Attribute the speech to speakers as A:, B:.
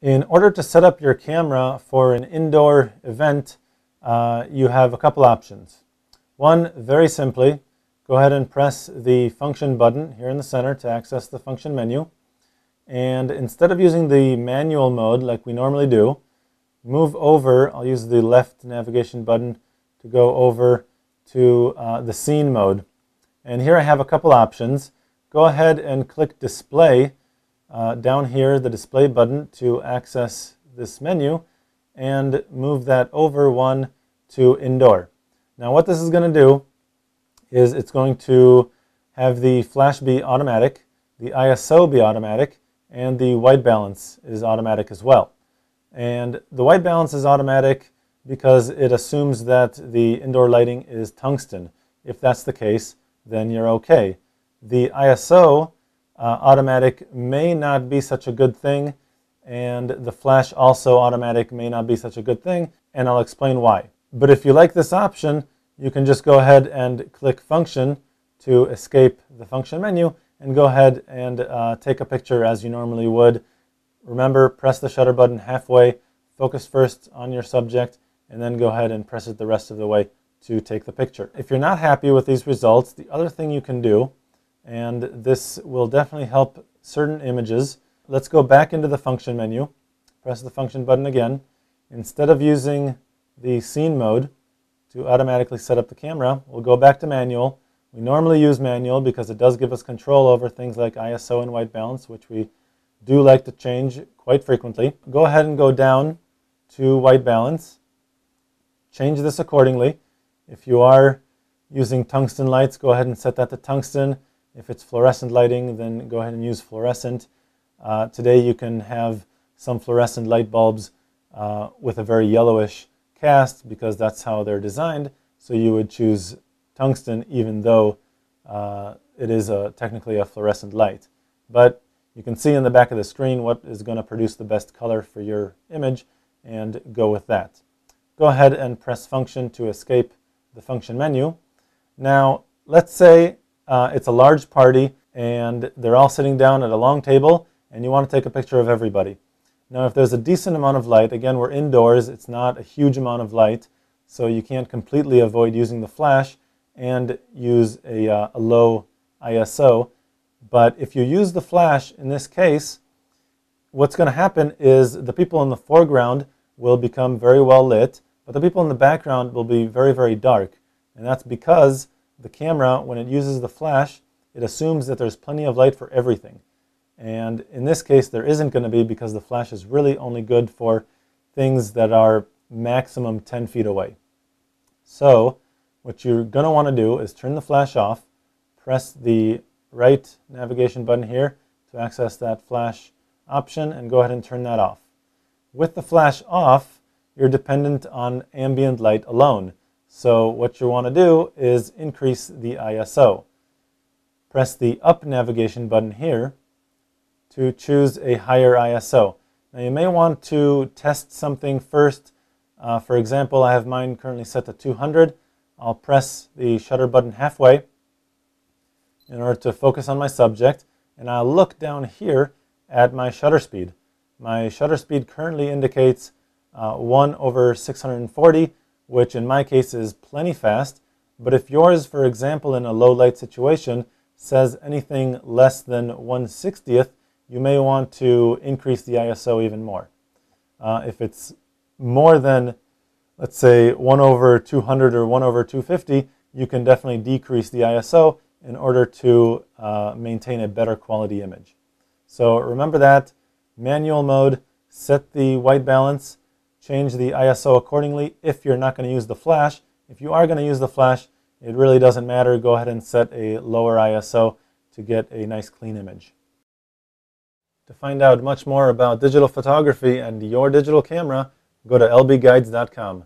A: In order to set up your camera for an indoor event, you have a couple options. One, very simply, go ahead and press the function button here in the center to access the function menu. And instead of using the manual mode like we normally do, move over. I'll use the left navigation button to go over to the scene mode. And here I have a couple options. Go ahead and click display down here, the display button, to access this menu, and move that over one to indoor. Now what this is going to do is it's going to have the flash be automatic, the ISO be automatic, and the white balance is automatic as well. And the white balance is automatic because it assumes that the indoor lighting is tungsten. If that's the case, then you're okay. The ISO automatic may not be such a good thing, and the flash also automatic may not be such a good thing, and I'll explain why. But if you like this option, you can just go ahead and click function to escape the function menu and go ahead and take a picture as you normally would. Remember, press the shutter button halfway, focus first on your subject, and then go ahead and press it the rest of the way to take the picture. If you're not happy with these results, the other thing you can do, and this will definitely help certain images, let's go back into the function menu, press the function button again. Instead of using the scene mode to automatically set up the camera, we'll go back to manual. We normally use manual because it does give us control over things like ISO and white balance, which we do like to change quite frequently. Go ahead and go down to white balance. Change this accordingly. If you are using tungsten lights, go ahead and set that to tungsten. If it's fluorescent lighting, then go ahead and use fluorescent. Today you can have some fluorescent light bulbs with a very yellowish cast because that's how they're designed. So you would choose tungsten even though it is technically a fluorescent light. But you can see in the back of the screen what is going to produce the best color for your image and go with that. Go ahead and press function to escape the function menu. Now let's say it's a large party and they're all sitting down at a long table and you want to take a picture of everybody. Now if there's a decent amount of light, again we're indoors, it's not a huge amount of light, so you can't completely avoid using the flash and use a low ISO. But if you use the flash in this case, what's going to happen is the people in the foreground will become very well lit, but the people in the background will be very, very dark. And that's because the camera, when it uses the flash, it assumes that there's plenty of light for everything. And in this case, there isn't going to be, because the flash is really only good for things that are maximum 10 feet away. So what you're going to want to do is turn the flash off, press the right navigation button here to access that flash option, and go ahead and turn that off. With the flash off, you're dependent on ambient light alone. So what you want to do is increase the ISO. Press the up navigation button here to choose a higher ISO. Now you may want to test something first. For example, I have mine currently set to 200. I'll press the shutter button halfway in order to focus on my subject, and I'll look down here at my shutter speed. My shutter speed currently indicates 1/640, which in my case is plenty fast, but if yours, for example, in a low light situation says anything less than 1/60th, you may want to increase the ISO even more. If it's more than, let's say, 1/200 or 1/250, you can definitely decrease the ISO in order to maintain a better quality image. So remember that, manual mode, set the white balance, change the ISO accordingly if you're not going to use the flash. If you are going to use the flash, it really doesn't matter. Go ahead and set a lower ISO to get a nice clean image. To find out much more about digital photography and your digital camera, go to lbguides.com.